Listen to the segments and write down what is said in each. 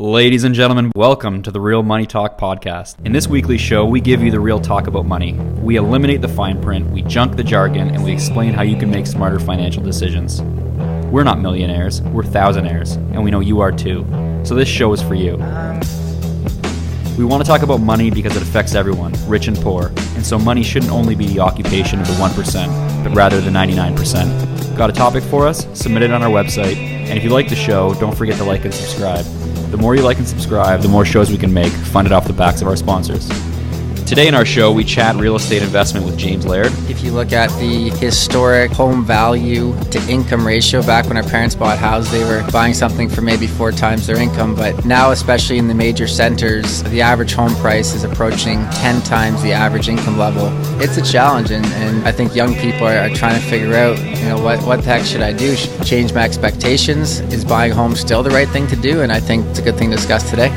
Ladies and gentlemen, welcome to the Real Money Talk podcast. In this weekly show, we give you the real talk about money. We eliminate the fine print, we junk the jargon, and we explain how you can make smarter financial decisions. We're not millionaires, we're thousandaires, and we know you are too. So this show is for you. We want to talk about money because it affects everyone, rich and poor, and so money shouldn't only be the occupation of the 1%, but rather the 99%. Got a topic for us? Submit it on our website, and if you like the show, don't forget to like and subscribe. The more you like and subscribe, the more shows we can make, funded off the backs of our sponsors. Today in our show, we chat real estate investment with James Laird. If you look at the historic home value to income ratio, back when our parents bought houses, they were buying something for maybe 4 times their income. But now, especially in the major centers, the average home price is approaching 10 times the average income level. It's a challenge, and I think young people are trying to figure out, what the heck should I do? Should I change my expectations? Is buying a home still the right thing to do? And I think it's a good thing to discuss today.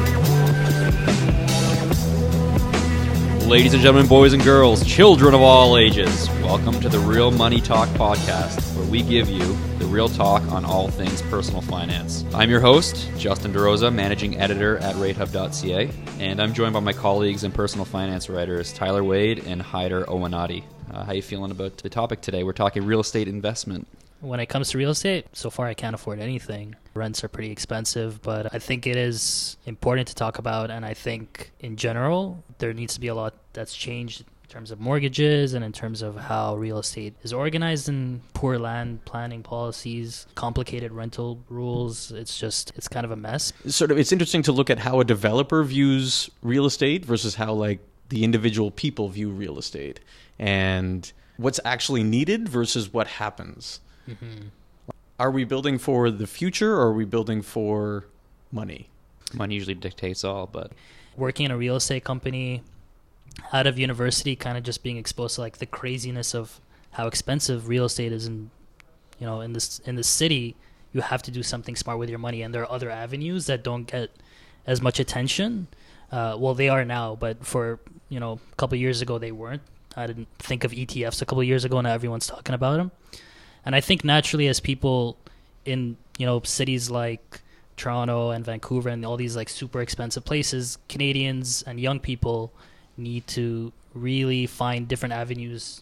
Ladies and gentlemen, boys and girls, children of all ages, welcome to the Real Money Talk podcast, where we give you the real talk on all things personal finance. I'm your host, Justin DeRosa, managing editor at Ratehub.ca, and I'm joined by my colleagues and personal finance writers, Tyler Wade and Haider Owanati. How are you feeling about the topic today? We're talking real estate investment. When it comes to real estate, so far I can't afford anything. Rents are pretty expensive, but I think it is important to talk about, and I think in general there needs to be a lot that's changed in terms of mortgages and in terms of how real estate is organized, and poor land planning policies, complicated rental rules. It's kind of a mess. It's interesting to look at how a developer views real estate versus how the individual people view real estate, and what's actually needed versus what happens. Mm-hmm. Are we building for the future, or are we building for money? Money usually dictates all, but working in a real estate company out of university, kind of just being exposed to the craziness of how expensive real estate is in the city, you have to do something smart with your money, and there are other avenues that don't get as much attention. Well, they are now, but for a couple of years ago they weren't. I didn't think of ETFs a couple of years ago, and now everyone's talking about them. And I think naturally, as people in cities like Toronto and Vancouver and all these super expensive places, Canadians and young people need to really find different avenues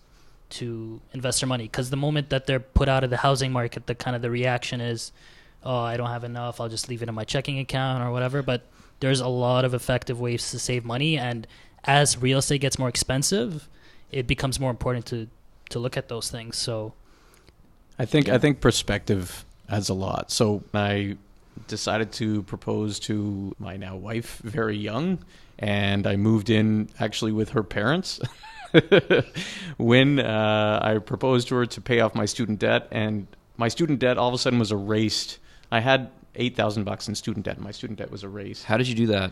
to invest their money. Because the moment that they're put out of the housing market, the reaction is, oh, I don't have enough, I'll just leave it in my checking account or whatever. But there's a lot of effective ways to save money, and as real estate gets more expensive, it becomes more important to look at those things. So I think perspective adds a lot. So I decided to propose to my now wife very young, and I moved in actually with her parents when I proposed to her to pay off my student debt, and my student debt all of a sudden was erased. I had $8,000 in student debt, and my student debt was erased. How did you do that?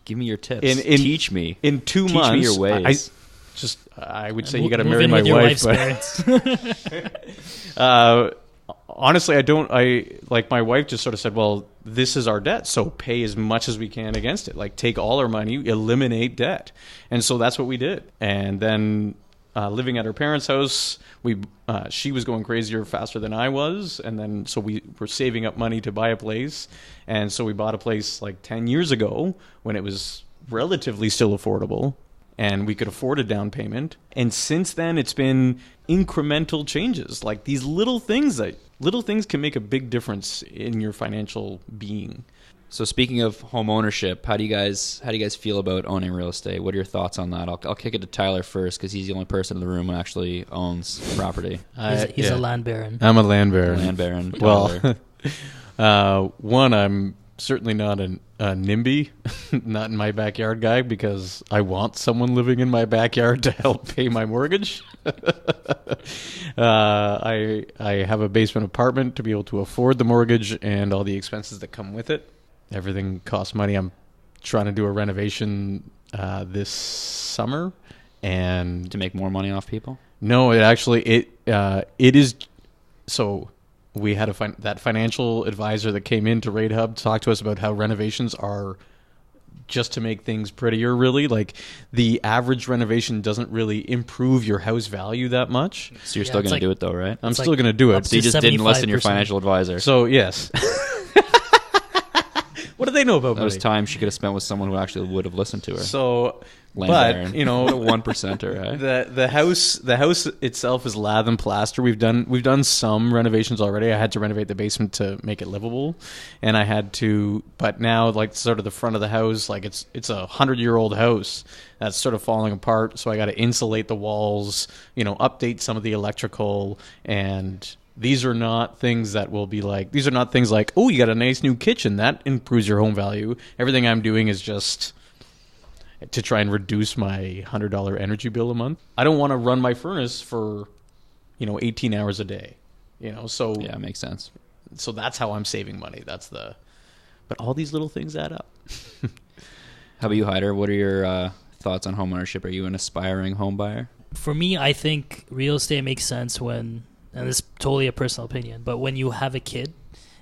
Give me your tips. Teach me. In 2 months. Teach me your ways. I would say you got to marry my wife. But honestly, my wife just sort of said, well, this is our debt, so pay as much as we can against it. Take all our money, eliminate debt. And so that's what we did. And then living at her parents' house, she was going crazier faster than I was. And then so we were saving up money to buy a place. And so we bought a place 10 years ago when it was relatively still affordable, and we could afford a down payment. And since then, it's been incremental changes, these little things can make a big difference in your financial being. So speaking of home ownership, how do you guys feel about owning real estate? What are your thoughts on that? I'll kick it to Tyler first, because he's the only person in the room who actually owns property. He's a land baron. I'm a land baron. Land baron. Well, one, I'm certainly not a NIMBY, not in my backyard guy, because I want someone living in my backyard to help pay my mortgage. I have a basement apartment to be able to afford the mortgage and all the expenses that come with it. Everything costs money. I'm trying to do a renovation this summer, and to make more money off people. No, it is. So we had that financial advisor that came into Ratehub to talk to us about how renovations are just to make things prettier, really. The average renovation doesn't really improve your house value that much. So you're still going to do it, though, right? I'm still going to do it. So you just didn't listen to your financial advisor. So, yes. What do I know about That was money? time she could have spent with someone who actually would have listened to her. So, Land but baron. you know, 1%er, right? the house itself is lath and plaster. We've done some renovations already. I had to renovate the basement to make it livable, and I had to. But now, like sort of the front of the house, like it's a 100-year-old house that's sort of falling apart. So I got to insulate the walls, update some of the electrical, and these are not things that will be like. These are not things like, oh, you got a nice new kitchen that improves your home value. Everything I'm doing is just to try and reduce my $100 energy bill a month. I don't want to run my furnace for, 18 hours a day, so Yeah, makes sense. so that's how I'm saving money. But all these little things add up. How about you, Hyder? What are your thoughts on home ownership? Are you an aspiring home buyer? For me, I think real estate makes sense when, and it's totally a personal opinion, but when you have a kid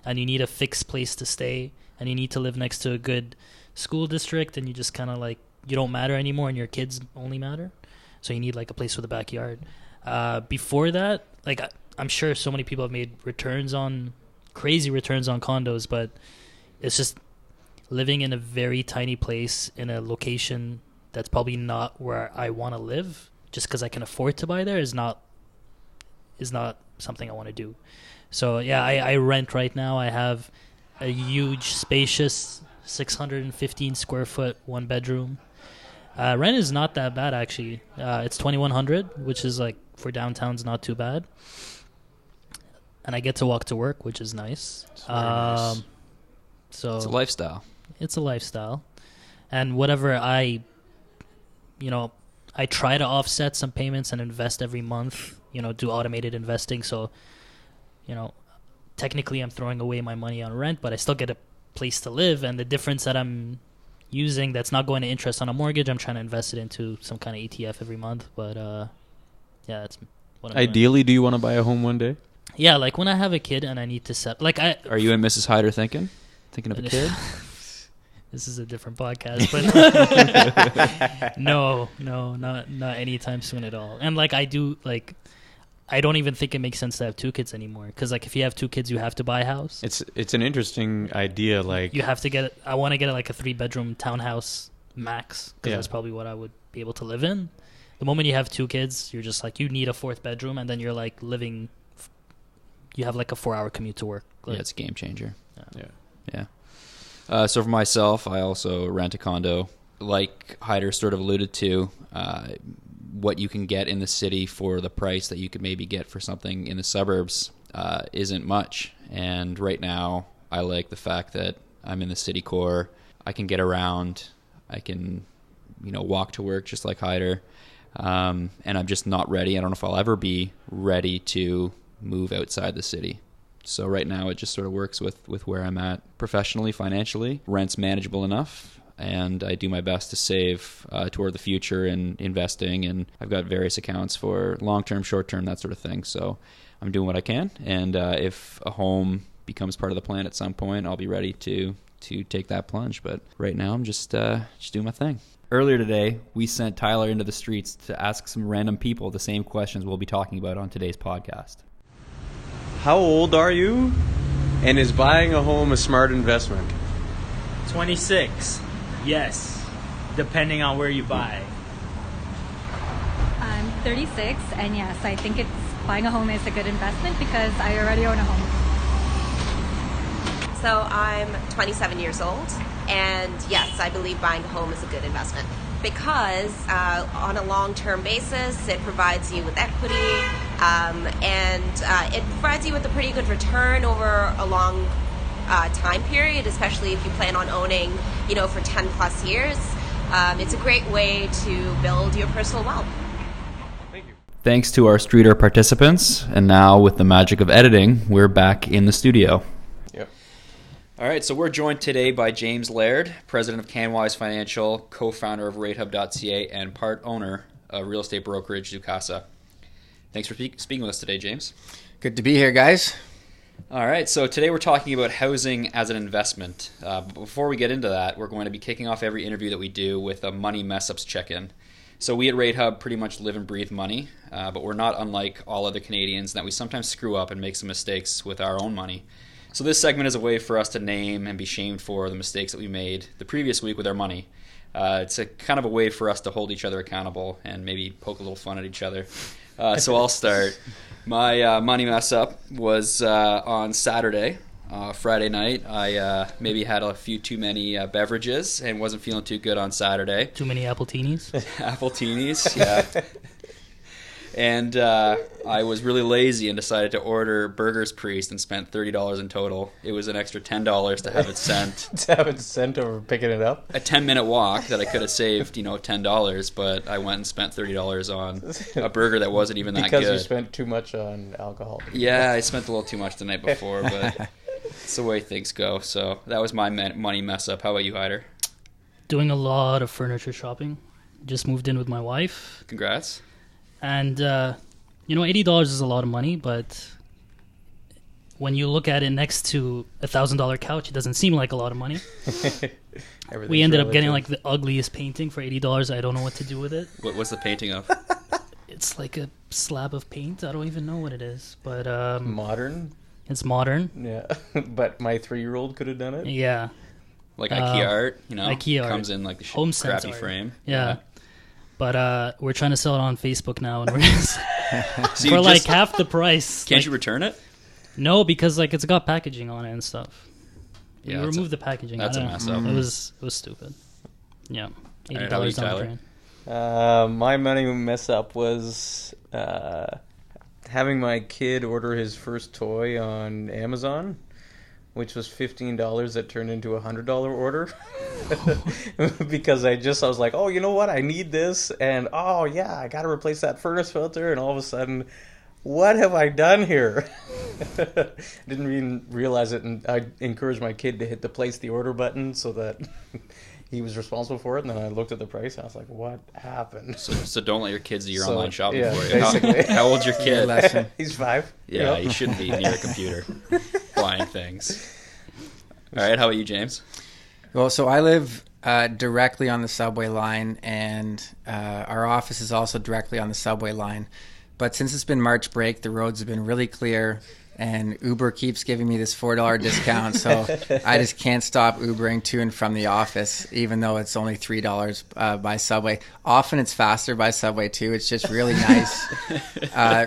and you need a fixed place to stay and you need to live next to a good school district and you just kind of like, you don't matter anymore and your kids only matter. So you need like a place with a backyard. Before that, like I'm sure so many people have made crazy returns on condos, but it's just living in a very tiny place in a location that's probably not where I want to live just because I can afford to buy there is not something I want to do. So yeah, I rent right now. I have a huge, spacious 615 square foot 1 bedroom. Rent is not that bad actually. It's $2,100, which is like for downtown's not too bad. And I get to walk to work, which is nice. Nice. So It's a lifestyle. it's a lifestyle. And whatever I try to offset some payments and invest every month, do automated investing. So, technically I'm throwing away my money on rent, but I still get a place to live. And the difference that I'm using that's not going to interest on a mortgage, I'm trying to invest it into some kind of ETF every month. But, yeah, that's what I'm doing. Ideally, do you want to buy a home one day? Yeah, like when I have a kid and I need to set... Are you and Mrs. Hyder thinking of a kid? This is a different podcast, but no, not anytime soon at all. And like I don't even think it makes sense to have 2 kids anymore. Because like if you have 2 kids, you have to buy a house. It's an interesting idea. Like You have to get it. I want to get like a 3-bedroom townhouse max because Yeah. that's probably what I would be able to live in. The moment you have 2 kids, you're just like you need a 4th bedroom, and then you're like living. You have like a 4-hour commute to work. Like, Yeah, it's a game changer. yeah. So for myself, I also rent a condo. Like Hyder sort of alluded to, what you can get in the city for the price that you could maybe get for something in the suburbs isn't much. And right now, I like the fact that I'm in the city core. I can get around. I can, walk to work just like Hyder. And I'm just not ready. I don't know if I'll ever be ready to move outside the city. So right now it just sort of works with where I'm at professionally, financially. Rent's manageable enough, and I do my best to save toward the future and investing, and I've got various accounts for long-term, short-term, that sort of thing. So I'm doing what I can, and if a home becomes part of the plan at some point, I'll be ready to take that plunge. But right now I'm just doing my thing. Earlier today, we sent Tyler into the streets to ask some random people the same questions we'll be talking about on today's podcast. How old are you? And is buying a home a smart investment? 26. Yes. Depending on where you buy. I'm 36, and yes, I think buying a home is a good investment because I already own a home. So I'm 27 years old, and yes, I believe buying a home is a good investment because on a long-term basis, it provides you with equity, and it provides you with a pretty good return over a long time period, especially if you plan on owning, for 10 plus years. It's a great way to build your personal wealth. Thanks to our Streeter participants, and now with the magic of editing, we're back in the studio. Yep. All right, so we're joined today by James Laird, president of CanWise Financial, co-founder of Ratehub.ca, and part owner of real estate brokerage Zoocasa. Thanks for speaking with us today, James. Good to be here, guys. All right, so today we're talking about housing as an investment. Before we get into that, we're going to be kicking off every interview that we do with a money mess-ups check-in. So we at Ratehub pretty much live and breathe money, but we're not unlike all other Canadians in that we sometimes screw up and make some mistakes with our own money. So this segment is a way for us to name and be shamed for the mistakes that we made the previous week with our money. It's a kind of a way for us to hold each other accountable and maybe poke a little fun at each other. So I'll start. My money mess up was on Saturday. Friday night, I maybe had a few too many beverages and wasn't feeling too good on Saturday. Too many apple teenies? Apple teenies, yeah. And I was really lazy and decided to order Burgers Priest and spent $30 in total. It was an extra $10 to have it sent. To have it sent over picking it up? A 10-minute walk that I could have saved, $10, but I went and spent $30 on a burger that wasn't even that good. Because you spent too much on alcohol. Yeah, I spent a little too much the night before, but it's the way things go. So that was my money mess up. How about you, Hyder? Doing a lot of furniture shopping. Just moved in with my wife. Congrats. And, $80 is a lot of money, but when you look at it next to a $1,000 couch, it doesn't seem like a lot of money. We ended up getting like the ugliest painting for $80. I don't know what to do with it. What's the painting of? It's like a slab of paint. I don't even know what it is, but modern. It's modern. Yeah, but my 3-year-old could have done it. Yeah, like IKEA art. IKEA comes art. in like the Home crappy art. frame. Yeah. But we're trying to sell it on Facebook now, and we're So for like half the price. Can't like, you return it? No, because like it's got packaging on it and stuff. Yeah, we removed the packaging. That's a mess up. It was stupid. Yeah, $80 down the drain. My money mess up was having my kid order his first toy on Amazon, which was $15 that turned into a $100 order. Because I was like, oh, you know what? I need this. And, oh, yeah, I got to replace that furnace filter. And all of a sudden, what have I done here? Didn't even realize it. And I encouraged my kid to hit the place the order button so that he was responsible for it. And then I looked at the price. And I was like, what happened? So don't let your kids do your online shopping yeah, for you. Basically. How old's your kid? He's 5. Yeah, he shouldn't be near a computer buying things. All right, how about you, James? Well, so I live directly on the subway line, and our office is also directly on the subway line. But since it's been March break, the roads have been really clear, and Uber keeps giving me this $4 discount, so I just can't stop Ubering to and from the office, even though it's only $3 by subway. Often it's faster by subway, too. It's just really nice.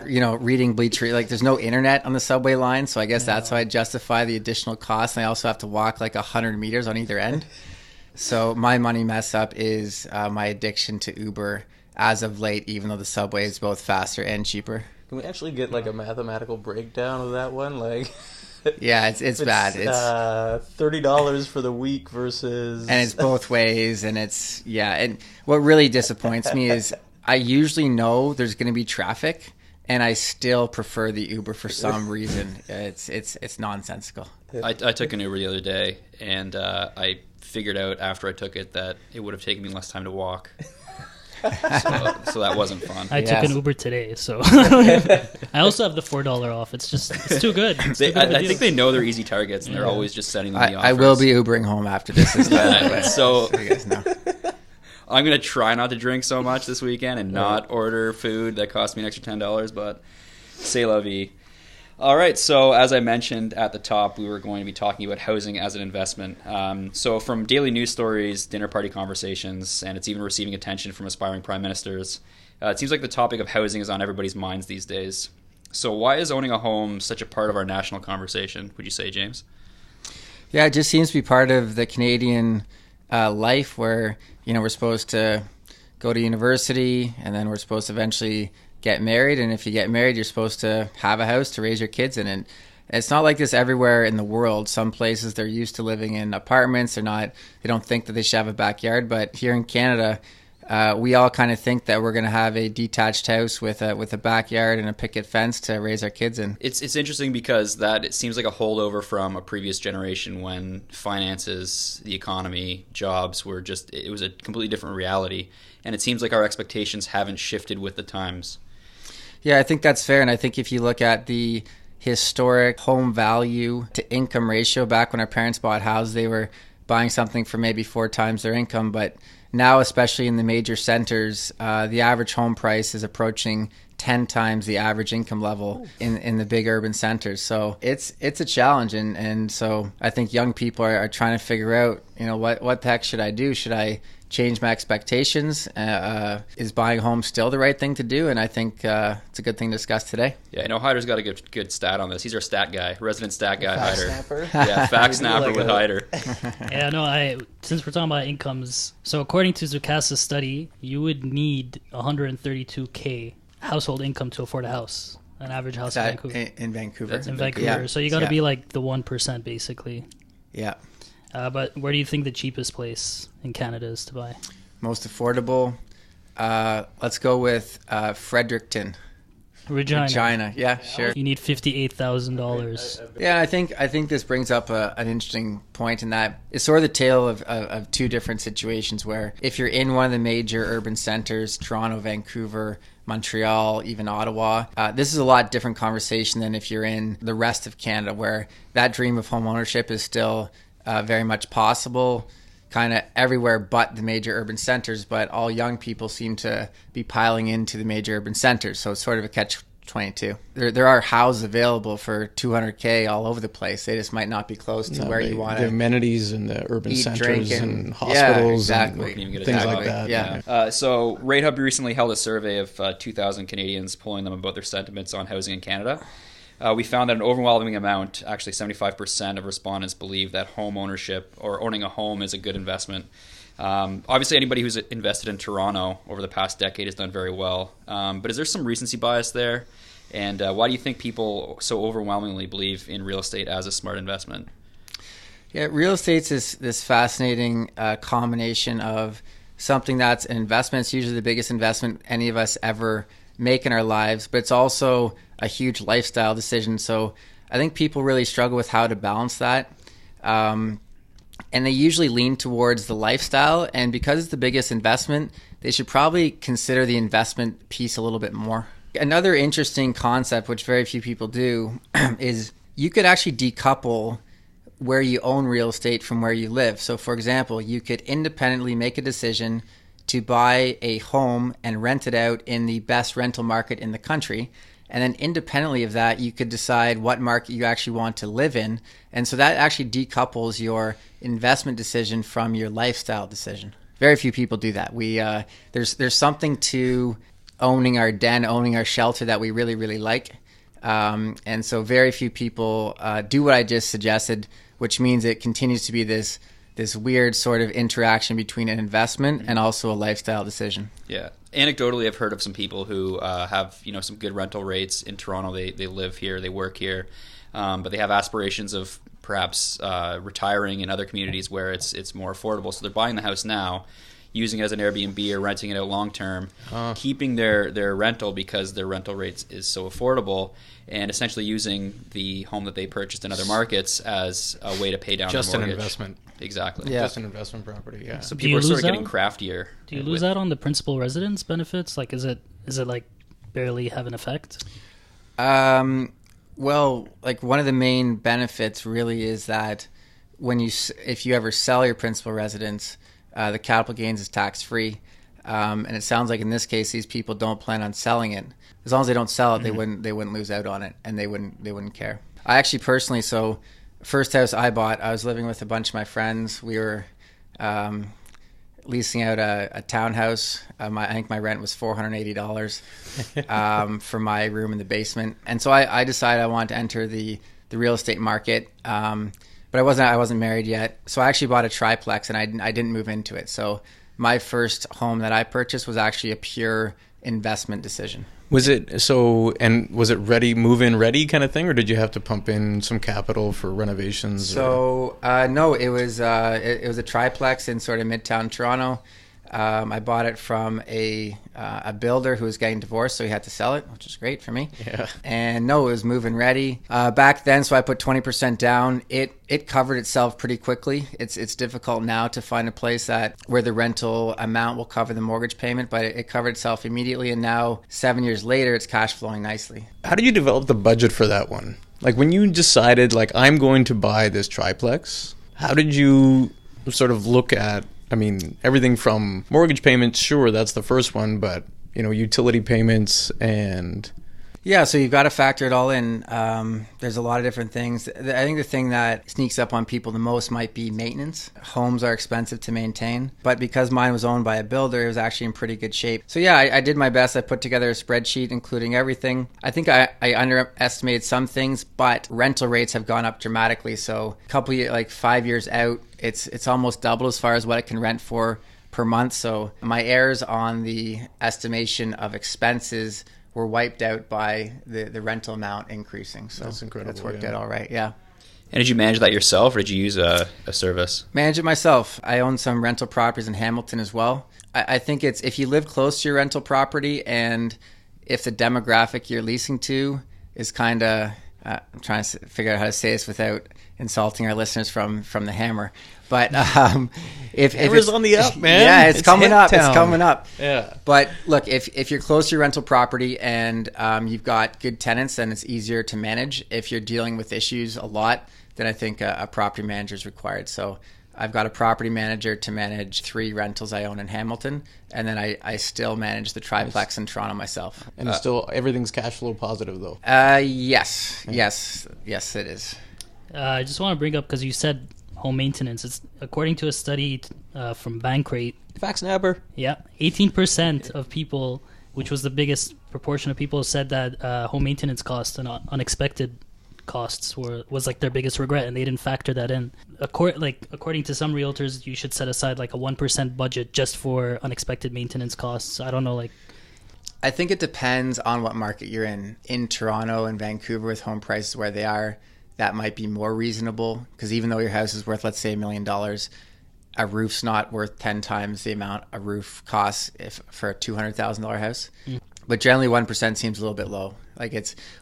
Reading Bleach, like there's no internet on the subway line, so I guess that's how I justify the additional cost, and I also have to walk like 100 meters on either end. So my money mess up is my addiction to Uber as of late, even though the subway is both faster and cheaper. Can we actually get like a mathematical breakdown of that one? Like, yeah, it's bad. It's $30 for the week versus, and it's both ways, and and what really disappoints me is I usually know there's going to be traffic, and I still prefer the Uber for some reason. It's nonsensical. I took an Uber the other day, and I figured out after I took it that it would have taken me less time to walk. So that wasn't fun. I took an Uber today, so I also have the $4 off. It's too good. I think they know they're easy targets, and they're always just sending them the offers. I will be Ubering home after this is done. So you guys know. I'm going to try not to drink so much this weekend and not order food that costs me an extra $10, but c'est la vie. All right, so as I mentioned at the top, we were going to be talking about housing as an investment. So from daily news stories, dinner party conversations, and it's even receiving attention from aspiring prime ministers, it seems like the topic of housing is on everybody's minds these days. So why is owning a home such a part of our national conversation, would you say, James? Yeah, it just seems to be part of the Canadian life where, we're supposed to go to university, and then we're supposed to eventually get married, and if you get married, you're supposed to have a house to raise your kids in. And it's not like this everywhere in the world. Some places they're used to living in apartments. They don't think that they should have a backyard. But here in Canada, we all kind of think that we're going to have a detached house with a backyard and a picket fence to raise our kids in. It's interesting because it seems like a holdover from a previous generation when finances, the economy, jobs it was a completely different reality. And it seems like our expectations haven't shifted with the times. Yeah, I think that's fair. And I think if you look at the historic home value to income ratio, back when our parents bought houses, they were buying something for maybe 4 times their income. But now, especially in the major centers, the average home price is approaching 10 times the average income level in the big urban centers. So it's a challenge. And so I think young people are trying to figure out, what the heck should I do? Should I change my expectations? Is buying a home still the right thing to do? And I think it's a good thing to discuss today. Yeah, I know Hyder's got a good stat on this. He's our stat guy, resident stat guy, Fact Hyder. snapper? Yeah, fact snapper like with a- Hyder. Yeah, no, since we're talking about incomes, so according to Zucasa's study, you would need 132K household income to afford a house, an average house in That Vancouver. in Vancouver. That's In Vancouver. Yeah. So you got to Yeah. be like the 1% basically. Yeah. But where do you think the cheapest place in Canada is to buy? Most affordable. Let's go with Fredericton. Regina. Yeah, sure. You need $58,000. Yeah, I think this brings up an interesting point in that it's sort of the tale of two different situations where if you're in one of the major urban centers, Toronto, Vancouver, Montreal, even Ottawa, this is a lot different conversation than if you're in the rest of Canada where that dream of home ownership is still very much possible kind of everywhere but the major urban centers, but all young people seem to be piling into the major urban centers. So it's sort of a catch-22. There are houses available for $200K all over the place. They just might not be close to where you want the to amenities in the urban eat, centers drink, and Yeah, hospitals exactly. Couldn't even get a things tag like on. that. Yeah. So Ratehub recently held a survey of 2,000 Canadians, polling them about their sentiments on housing in Canada. We found that an overwhelming amount, actually 75% of respondents, believe that home ownership or owning a home is a good investment. Obviously, anybody who's invested in Toronto over the past decade has done very well. But is there some recency bias there? And why do you think people so overwhelmingly believe in real estate as a smart investment? Yeah, real estate's this fascinating combination of something that's an investment. It's usually the biggest investment any of us ever make in our lives, but it's also a huge lifestyle decision. So I think people really struggle with how to balance that. And they usually lean towards the lifestyle. And because it's the biggest investment, they should probably consider the investment piece a little bit more. Another interesting concept, which very few people do, is you could actually decouple where you own real estate from where you live. So for example, you could independently make a decision to buy a home and rent it out in the best rental market in the country. And then independently of that, you could decide what market you actually want to live in. And so that actually decouples your investment decision from your lifestyle decision. Very few people do that. There's something to owning our den, owning our shelter that we really, really like. And so very few people do what I just suggested, which means it continues to be this weird sort of interaction between an investment and also a lifestyle decision. Yeah. Anecdotally, I've heard of some people who have some good rental rates in Toronto. They live here, they work here, but they have aspirations of perhaps retiring in other communities where it's more affordable. So they're buying the house now, using it as an Airbnb or renting it out long term, keeping their rental because their rental rates is so affordable, and essentially using the home that they purchased in other markets as a way to pay down Just their an mortgage. investment. Exactly. Yeah. Just an investment property, yeah. So Do people you are sort lose of getting out? craftier. Do you lose out on the principal residence benefits? Like, is it like barely have an effect? Well, like one of the main benefits really is that if you ever sell your principal residence, the capital gains is tax free. And it sounds like in this case, these people don't plan on selling it. As long as they don't sell it, they wouldn't lose out on it, and they wouldn't care. I actually personally, first house I bought, I was living with a bunch of my friends. We were leasing out a townhouse. I think my rent was $480 for my room in the basement. And so I decided I wanted to enter the real estate market. But I wasn't married yet. So I actually bought a triplex, and I didn't move into it. So my first home that I purchased was actually a pure investment decision. Was it ready, move-in ready kind of thing, or did you have to pump in some capital for renovations? So no, it was a triplex in sort of Midtown Toronto. I bought it from a builder who was getting divorced, so he had to sell it, which is great for me. Yeah. And no, it was move-in ready. Back then, so I put 20% down. It covered itself pretty quickly. It's difficult now to find a place where the rental amount will cover the mortgage payment, but it covered itself immediately. And now, 7 years later, it's cash flowing nicely. How did you develop the budget for that one? Like when you decided, like, I'm going to buy this triplex, how did you sort of look at, I mean, everything from mortgage payments, sure, that's the first one, but utility payments and... Yeah, so you've got to factor it all in. There's a lot of different things. I think the thing that sneaks up on people the most might be maintenance. Homes are expensive to maintain, but because mine was owned by a builder, it was actually in pretty good shape. So yeah, I did my best. I put together a spreadsheet including everything. I think I underestimated some things, but rental rates have gone up dramatically. So a couple years, like 5 years out, it's almost doubled as far as what it can rent for per month. So my errors on the estimation of expenses were wiped out by the rental amount increasing. So that's incredible. That's worked out all right, yeah. And did you manage that yourself, or did you use a service? Manage it myself. I own some rental properties in Hamilton as well. I think it's if you live close to your rental property and if the demographic you're leasing to is kind of, I'm trying to figure out how to say this without insulting our listeners from the Hammer. But if it's on the up, man. Yeah, it's coming up. It's coming up. Yeah. But look, if you're close to your rental property and you've got good tenants, then it's easier to manage. If you're dealing with issues a lot, then I think a property manager is required. So I've got a property manager to manage 3 rentals I own in Hamilton, and then I still manage the triplex in Toronto myself. And still everything's cash flow positive though. Yes, it is. I just want to bring up, because you said home maintenance. It's according to a study from Bankrate. Fax Nabber. Yeah, 18% of people, which was the biggest proportion of people, said that home maintenance costs and unexpected costs was like their biggest regret, and they didn't factor that in. According to some realtors, you should set aside like a 1% budget just for unexpected maintenance costs. I don't know, I think it depends on what market you're in. In Toronto and Vancouver, with home prices where they are, that might be more reasonable, because even though your house is worth, let's say, $1 million, a roof's not worth 10 times the amount a roof costs for a $200,000 house. But generally 1% seems a little bit low.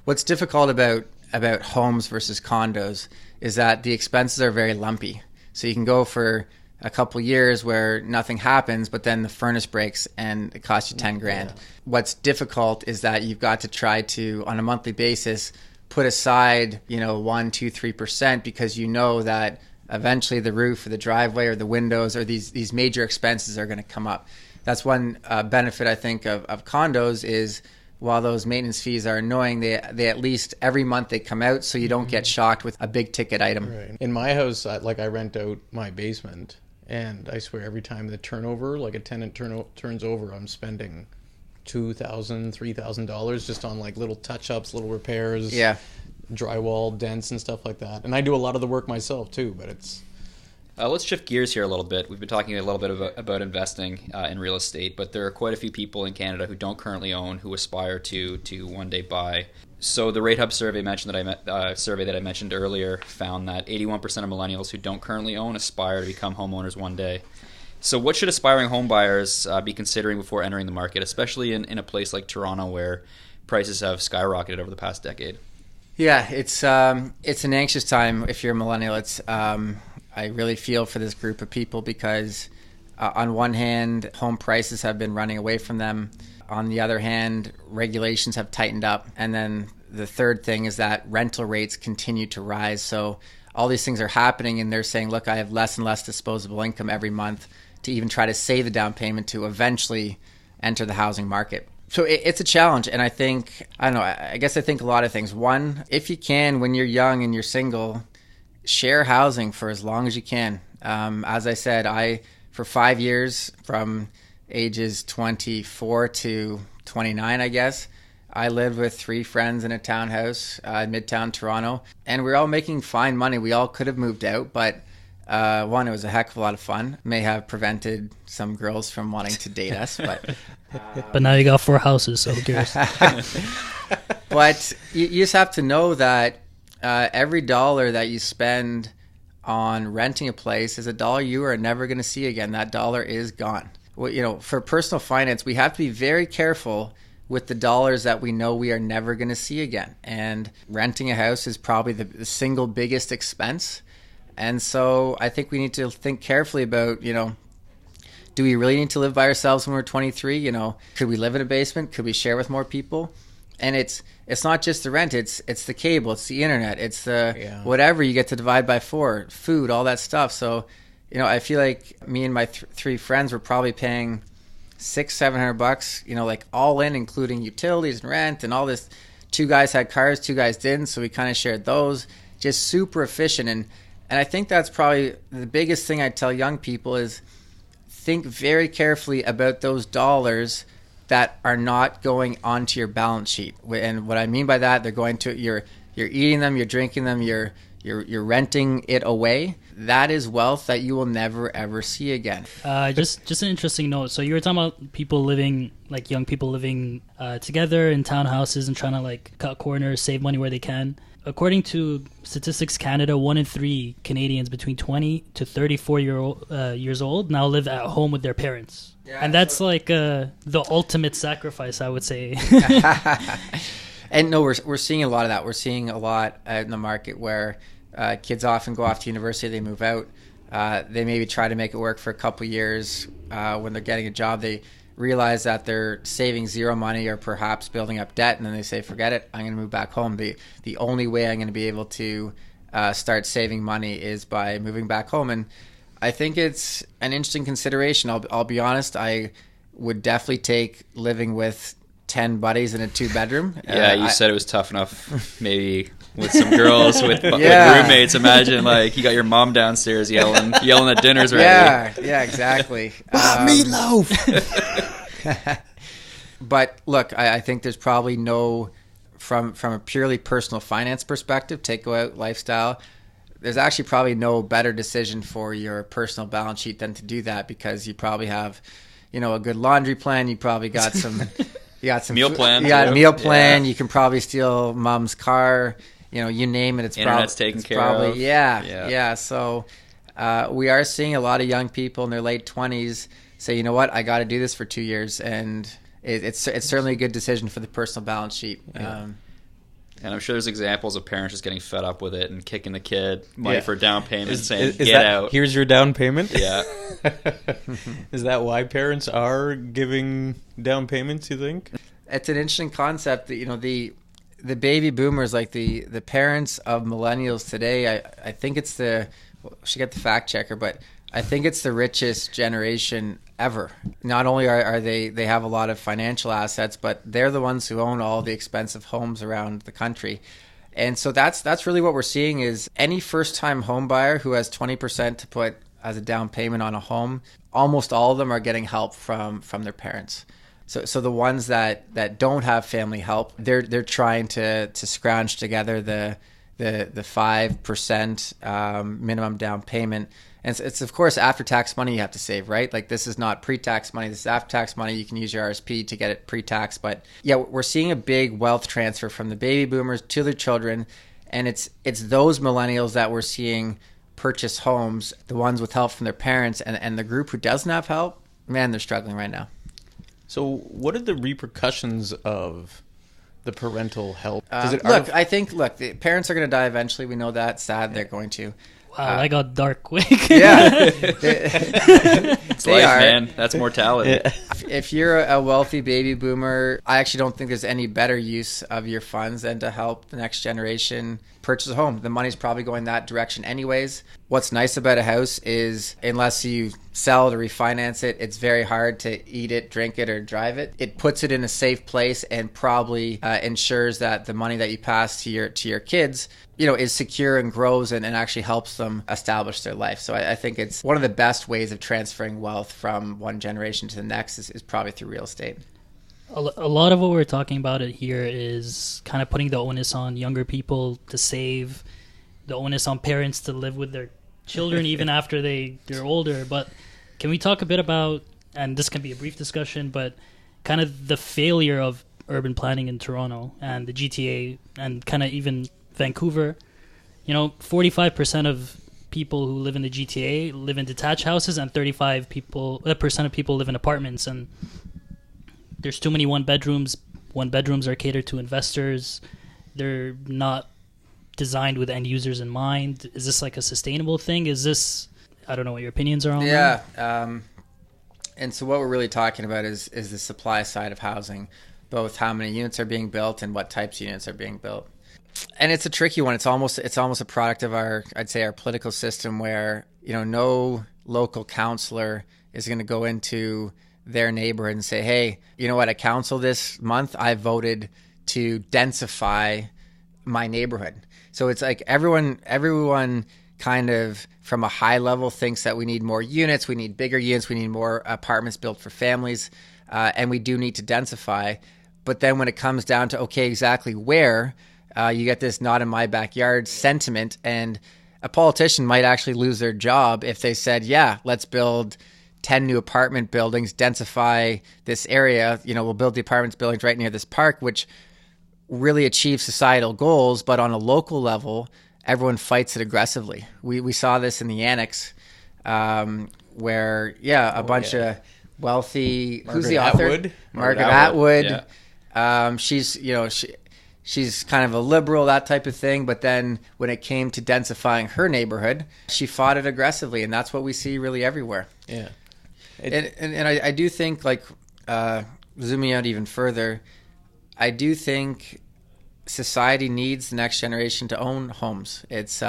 What's difficult about homes versus condos is that the expenses are very lumpy. So you can go for a couple years where nothing happens, but then the furnace breaks and it costs you 10 grand. Yeah. What's difficult is that you've got to try to, on a monthly basis, put aside, 1, 2, 3%, because you know that eventually the roof or the driveway or the windows or these major expenses are going to come up. That's one benefit, I think, of condos is, while those maintenance fees are annoying, they at least every month they come out, so you don't get shocked with a big ticket item. Right. In my house, I rent out my basement, and I swear every time the turnover, like a tenant turns over, I'm spending $2,000, $3,000 just on little touch-ups, little repairs, drywall dents and stuff like that. And I do a lot of the work myself too, but it's... Let's shift gears here a little bit. We've been talking a little bit about investing in real estate, but there are quite a few people in Canada who don't currently own, who aspire to one day buy. So the Ratehub survey that I mentioned earlier found that 81% of millennials who don't currently own aspire to become homeowners one day. So what should aspiring home buyers be considering before entering the market, especially in a place like Toronto where prices have skyrocketed over the past decade? Yeah, it's an anxious time if you're a millennial. I really feel for this group of people because on one hand, home prices have been running away from them. On the other hand, regulations have tightened up. And then the third thing is that rental rates continue to rise. So all these things are happening, and they're saying, look, I have less and less disposable income every month to even try to save the down payment to eventually enter the housing market. So it's a challenge, and I think a lot of things. One, if you can, when you're young and you're single, share housing for as long as you can. As I said, for 5 years, from ages 24 to 29, I guess, I lived with 3 friends in a townhouse in Midtown Toronto, and we were all making fine money. We all could have moved out, but one, it was a heck of a lot of fun. May have prevented some girls from wanting to date us, but... But now you got 4 houses, so who cares? But you just have to know that every dollar that you spend on renting a place is a dollar you are never going to see again. That dollar is gone. Well, for personal finance, we have to be very careful with the dollars that we know we are never going to see again. And renting a house is probably the single biggest expense. And so I think we need to think carefully about, do we really need to live by ourselves when we're 23? Could we live in a basement? Could we share with more people? And it's not just the rent, it's the cable, it's the internet, it's the whatever you get to divide by 4, food, all that stuff. So, I feel like me and my 3 friends were probably paying $600-700, you know, like all in, including utilities and rent and all this. 2 guys had cars, 2 guys didn't, so we kind of shared those. Just super efficient. And I think that's probably the biggest thing I tell young people is think very carefully about those dollars that are not going onto your balance sheet. And what I mean by that, they're going to you're eating them, you're drinking them, you're renting it away. That is wealth that you will never ever see again. Just an interesting note. So you were talking about people living, like young people living together in townhouses and trying to like cut corners, save money where they can. According to Statistics Canada, 1 in 3 Canadians between 20 to 34 years old now live at home with their parents. Yeah, and that's like the ultimate sacrifice, I would say. And no, we're seeing a lot of that. We're seeing a lot out in the market where kids often go off to university, they move out. They maybe try to make it work for a couple years. When they're getting a job, they realize that they're saving zero money or perhaps building up debt, and then they say, forget it, I'm going to move back home. The only way I'm going to be able to start saving money is by moving back home. And I think it's an interesting consideration. I'll be honest, I would definitely take living with 10 buddies in a 2-bedroom. Yeah, you said it was tough enough maybe with some girls, with roommates. Imagine like you got your mom downstairs yelling at dinner's ready. Yeah, exactly. Meatloaf! But look, I think there's probably from a purely personal finance perspective, take out lifestyle, there's actually probably no better decision for your personal balance sheet than to do that, because you probably have, you know, a good laundry plan. You probably got some... You got some meal plan. You got a meal plan. Yeah. You can probably steal mom's car. You know, you name it. Internet's taken care of. Yeah. So we are seeing a lot of young people in their late 20s say, you know what, I got to do this for 2 years, and it's certainly a good decision for the personal balance sheet. Yeah. And I'm sure there's examples of parents just getting fed up with it and kicking the kid money for down payment and saying, get out. Here's your down payment? Yeah. Is that why parents are giving down payments, you think? It's an interesting concept that, you know, the baby boomers, like the parents of millennials today, I think it's we should get the fact checker, but I think it's the richest generation ever. Not only are they have a lot of financial assets, but they're the ones who own all the expensive homes around the country. And so that's really what we're seeing is any first-time home buyer who has 20% to put as a down payment on a home, almost all of them are getting help from their parents. So the ones that don't have family help, they're trying to scrounge together the 5% minimum down payment. And it's of course after-tax money you have to save, right? Like this is not pre-tax money. This is after-tax money. You can use your RSP to get it pre-tax. But yeah, we're seeing a big wealth transfer from the baby boomers to their children. And it's those millennials that we're seeing purchase homes, the ones with help from their parents. And the group who doesn't have help, man, they're struggling right now. So what are the repercussions of the parental help? I think the parents are going to die eventually. We know that. Sad, they're going to. Wow, that got dark quick. Yeah. It's life, man. That's mortality. Yeah. If you're a wealthy baby boomer, I actually don't think there's any better use of your funds than to help the next generation purchase a home. The money's probably going that direction anyways. What's nice about a house is unless you sell it or refinance it, it's very hard to eat it, drink it, or drive it. It puts it in a safe place and probably ensures that the money that you pass to your kids, you know, is secure and grows and actually helps them establish their life. So I think it's one of the best ways of transferring wealth from one generation to the next is probably through real estate. A lot of what we're talking about it here is kind of putting the onus on younger people to save, the onus on parents to live with their children even after they're older. But can we talk a bit about, and this can be a brief discussion, but kind of the failure of urban planning in Toronto and the GTA and kind of even Vancouver? You know, 45% of people who live in the GTA live in detached houses, and 35% of people live in apartments. And there's too many one bedrooms. One bedrooms are catered to investors. They're not designed with end users in mind. Is this like a sustainable thing? Is this, I don't know what your opinions are on that. Yeah. And so what we're really talking about is the supply side of housing, both how many units are being built and what types of units are being built. And it's a tricky one. It's almost a product of our political system where, you know, no local councillor is going to go into their neighborhood and say, hey, you know what, at council this month, I voted to densify my neighborhood. So it's like everyone kind of from a high level thinks that we need more units, we need bigger units, we need more apartments built for families, and we do need to densify. But then when it comes down to, okay, exactly where, you get this not in my backyard sentiment, and a politician might actually lose their job if they said, yeah, let's build 10 new apartment buildings, densify this area, we'll build the apartment buildings right near this park, which really achieves societal goals, but on a local level, everyone fights it aggressively. We saw this in the annex, where a bunch of wealthy. Who's the author? Atwood? Margaret Atwood. Yeah. She's kind of a liberal, that type of thing. But then when it came to densifying her neighborhood, she fought it aggressively, and that's what we see really everywhere. Yeah. And I do think, like, zooming out even further, I do think society needs the next generation to own homes. It's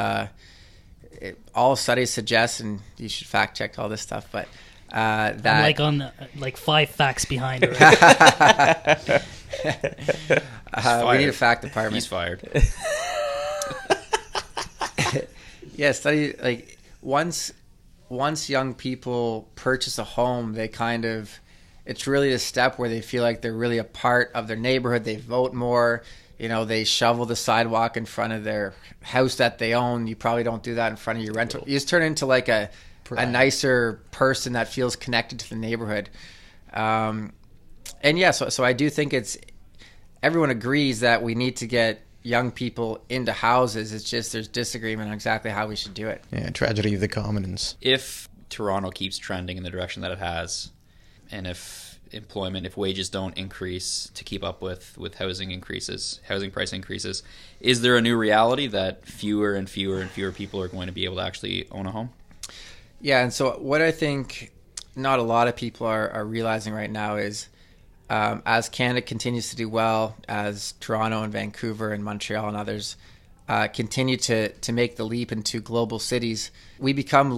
all studies suggest, and you should fact check all this stuff, but that I'm like on 5 facts behind it. Right? We need a fact department. He's fired. Yeah, study, like, once young people purchase a home, they kind of, it's really a step where they feel like they're really a part of their neighborhood. They vote more. They shovel the sidewalk in front of their house that they own. You probably don't do that in front of your rental. You just turn into like a nicer person that feels connected to the neighborhood. So I do think everyone agrees that we need to get young people into houses. It's just there's disagreement on exactly how we should do it. Yeah, tragedy of the commons. If Toronto keeps trending in the direction that it has, and if wages don't increase to keep up with housing price increases, is there a new reality that fewer and fewer and fewer people are going to be able to actually own a home? Yeah, and so what I think not a lot of people are realizing right now is, as Canada continues to do well, as Toronto and Vancouver and Montreal and others continue to make the leap into global cities, we become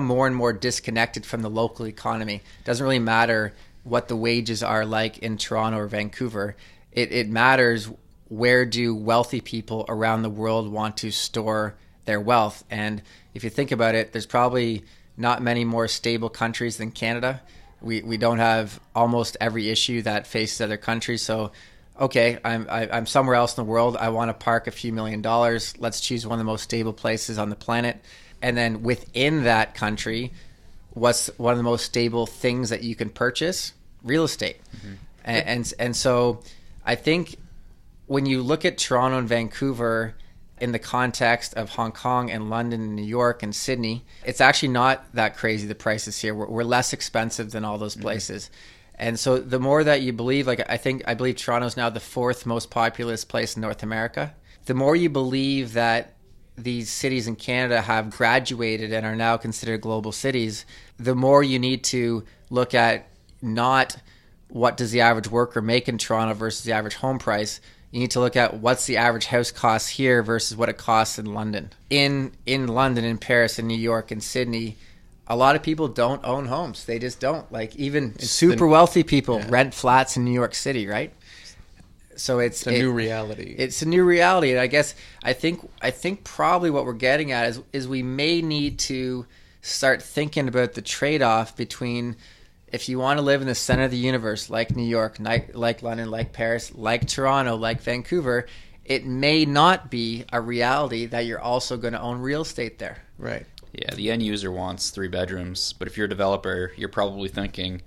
more and more disconnected from the local economy. It doesn't really matter what the wages are like in Toronto or Vancouver. It matters, where do wealthy people around the world want to store their wealth. And if you think about it, there's probably not many more stable countries than Canada. We don't have almost every issue that faces other countries. So, okay, I'm somewhere else in the world. I want to park a few $1 million. Let's choose one of the most stable places on the planet. And then within that country, what's one of the most stable things that you can purchase? Real estate. Mm-hmm. And so I think when you look at Toronto and Vancouver in the context of Hong Kong and London and New York and Sydney, it's actually not that crazy, the prices here. We're less expensive than all those places. Mm-hmm. And so the more that you believe, like I believe Toronto is now the 4th most populous place in North America. The more you believe that these cities in Canada have graduated and are now considered global cities, the more you need to look at not what does the average worker make in Toronto versus the average home price. You need to look at what's the average house cost here versus what it costs in London. In London, in Paris, in New York, in Sydney, a lot of people don't own homes. They just don't. Like, even super wealthy people rent flats in New York City, right? So it's a new reality. It's a new reality, and I think probably what we're getting at is we may need to start thinking about the trade-off between, if you want to live in the center of the universe, like New York, like London, like Paris, like Toronto, like Vancouver, it may not be a reality that you're also going to own real estate there. Right. Yeah, the end user wants 3 bedrooms, but if you're a developer, you're probably thinking,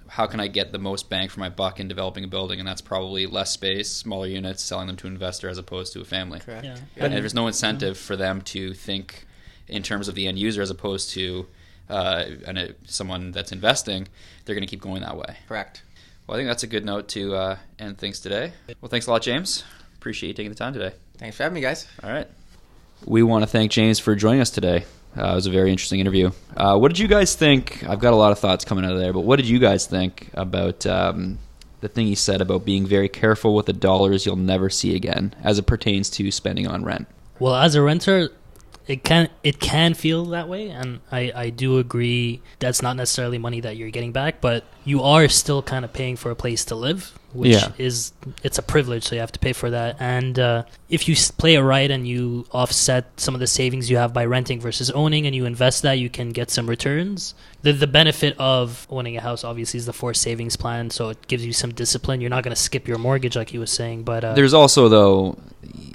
how can I get the most bang for my buck in developing a building? And that's probably less space, smaller units, selling them to an investor as opposed to a family. Correct. Yeah. And there's no incentive for them to think in terms of the end user as opposed to someone that's investing. They're going to keep going that way. Correct. Well, I think that's a good note to end things today. Well, thanks a lot, James. Appreciate you taking the time today. Thanks for having me, guys. All right. We want to thank James for joining us today. It was a very interesting interview. What did you guys think? I've got a lot of thoughts coming out of there, but what did you guys think about the thing he said about being very careful with the dollars you'll never see again as it pertains to spending on rent? Well, as a renter, it can feel that way, and I do agree that's not necessarily money that you're getting back, but you are still kind of paying for a place to live, which it's a privilege, so you have to pay for that. And if you play it right and you offset some of the savings you have by renting versus owning, and you invest that, you can get some returns. The benefit of owning a house obviously is the forced savings plan, so it gives you some discipline. You're not going to skip your mortgage like he was saying, but there's also, though,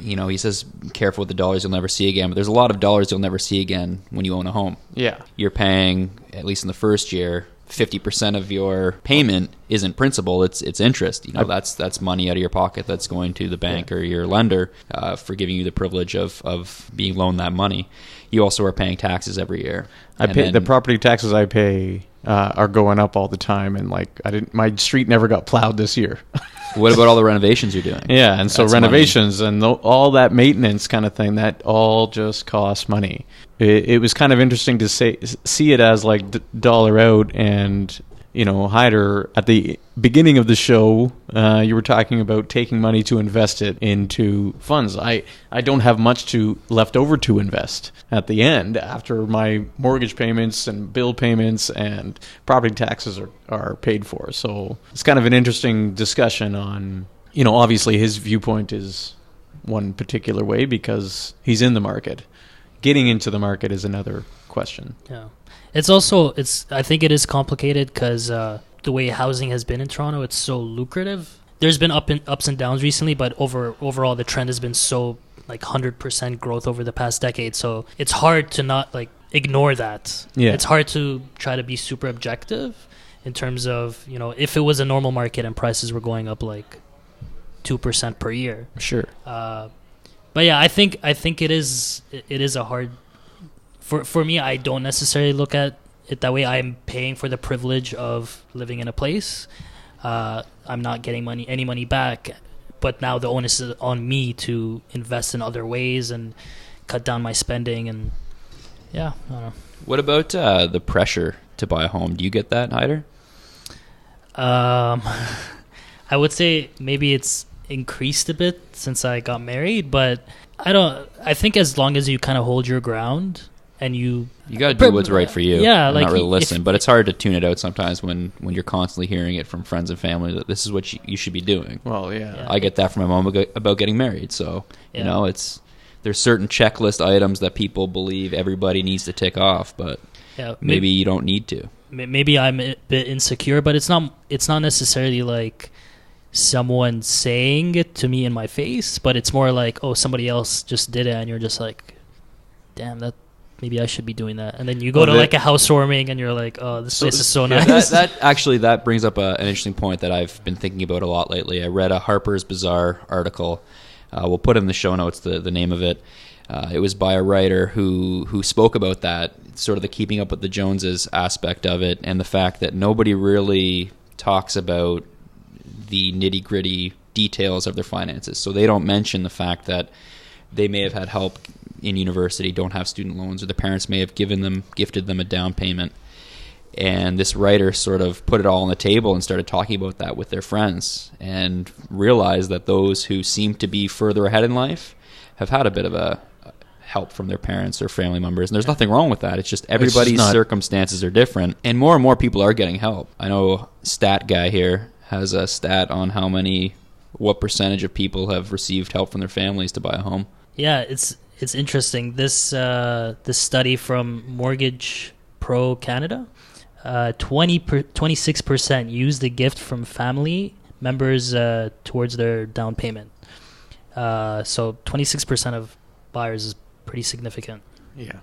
he says careful with the dollars you'll never see again, but there's a lot of dollars you'll never see again when you own a home. Yeah. You're paying, at least in the first year, 50% of your payment isn't principal, it's interest. That's money out of your pocket that's going to the bank or your lender for giving you the privilege of being loaned that money. You also are paying taxes every year. The property taxes I pay are going up all the time, and my street never got plowed this year. What about all the renovations you're doing? Yeah, and so That's renovations money. and all that maintenance kind of thing, that all just costs money. It was kind of interesting to see it as like dollar out. And Hyder, at the beginning of the show, you were talking about taking money to invest it into funds. I don't have much left over to invest at the end after my mortgage payments and bill payments and property taxes are paid for. So it's kind of an interesting discussion on, obviously his viewpoint is one particular way because he's in the market. Getting into the market is another question. Yeah. I think it is complicated because the way housing has been in Toronto, it's so lucrative. There's been ups and downs recently, but overall the trend has been so 100% growth over the past decade. So it's hard to not ignore that. Yeah. It's hard to try to be super objective in terms of, if it was a normal market and prices were going up 2% per year. Sure. But yeah, I think it is a hard. For me, I don't necessarily look at it that way. I'm paying for the privilege of living in a place. I'm not getting any money back, but now the onus is on me to invest in other ways and cut down my spending. And yeah, I don't know. What about the pressure to buy a home? Do you get that, Hyder? I would say maybe it's increased a bit since I got married, but I think as long as you kind of hold your ground and you got to do what's right for you. Yeah, and not really listen, but it's hard to tune it out sometimes when you're constantly hearing it from friends and family that this is what you should be doing. Well, yeah. I get that from my mom about getting married. So, there's certain checklist items that people believe everybody needs to tick off, but maybe you don't need to. Maybe I'm a bit insecure, but it's not necessarily someone saying it to me in my face, but it's more somebody else just did it and you're just damn, that maybe I should be doing that. And then you go to a housewarming and you're this place is so nice. That brings up an interesting point that I've been thinking about a lot lately. I read a Harpers Bazaar article. We'll put in the show notes the name of it. It was by a writer who spoke about that, sort of the keeping up with the Joneses aspect of it, and the fact that nobody really talks about the nitty-gritty details of their finances. So they don't mention the fact that they may have had help in university, don't have student loans, or the parents may have gifted them a down payment. And this writer sort of put it all on the table and started talking about that with their friends and realized that those who seem to be further ahead in life have had a bit of a help from their parents or family members. And there's nothing wrong with that. It's just everybody's circumstances are different. And more people are getting help. I know Stat Guy here has a stat on what percentage of people have received help from their families to buy a home. Yeah, it's interesting. This study from Mortgage Pro Canada, 26% used the gift from family members towards their down payment. So 26% of buyers is pretty significant. Yeah,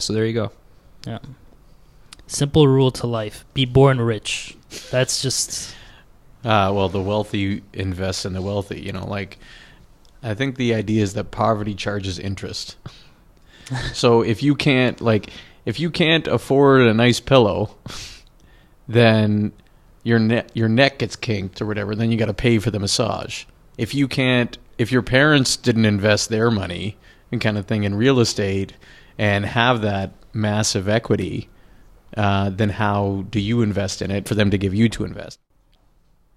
so there you go. Yeah. Simple rule to life. Be born rich. That's just... well, the wealthy invest in the wealthy. I think the idea is that poverty charges interest. So if you can't afford a nice pillow, then your neck gets kinked or whatever. Then you got to pay for the massage. If your parents didn't invest their money and kind of thing in real estate and have that massive equity, then how do you invest in it for them to give you to invest?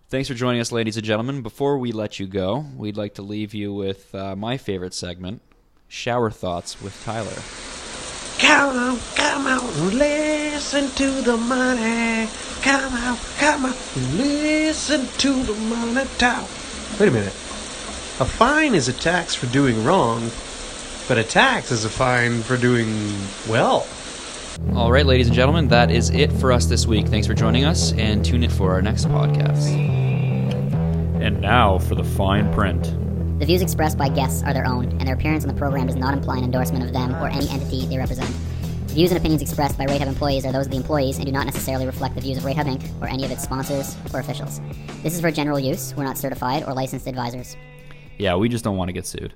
Thanks for joining us, ladies and gentlemen. Before we let you go, we'd like to leave you with my favorite segment, Shower Thoughts with Tyler. Come on, listen to the money. Come on, listen to the money talk. Wait a minute. A fine is a tax for doing wrong, but a tax is a fine for doing well. All right, ladies and gentlemen, that is it for us this week. Thanks for joining us, and tune in for our next podcast. And now for the fine print. The views expressed by guests are their own, and their appearance on the program does not imply an endorsement of them or any entity they represent. The views and opinions expressed by Ratehub employees are those of the employees and do not necessarily reflect the views of Ratehub Inc. or any of its sponsors or officials. This is for general use. We're not certified or licensed advisors. Yeah, we just don't want to get sued.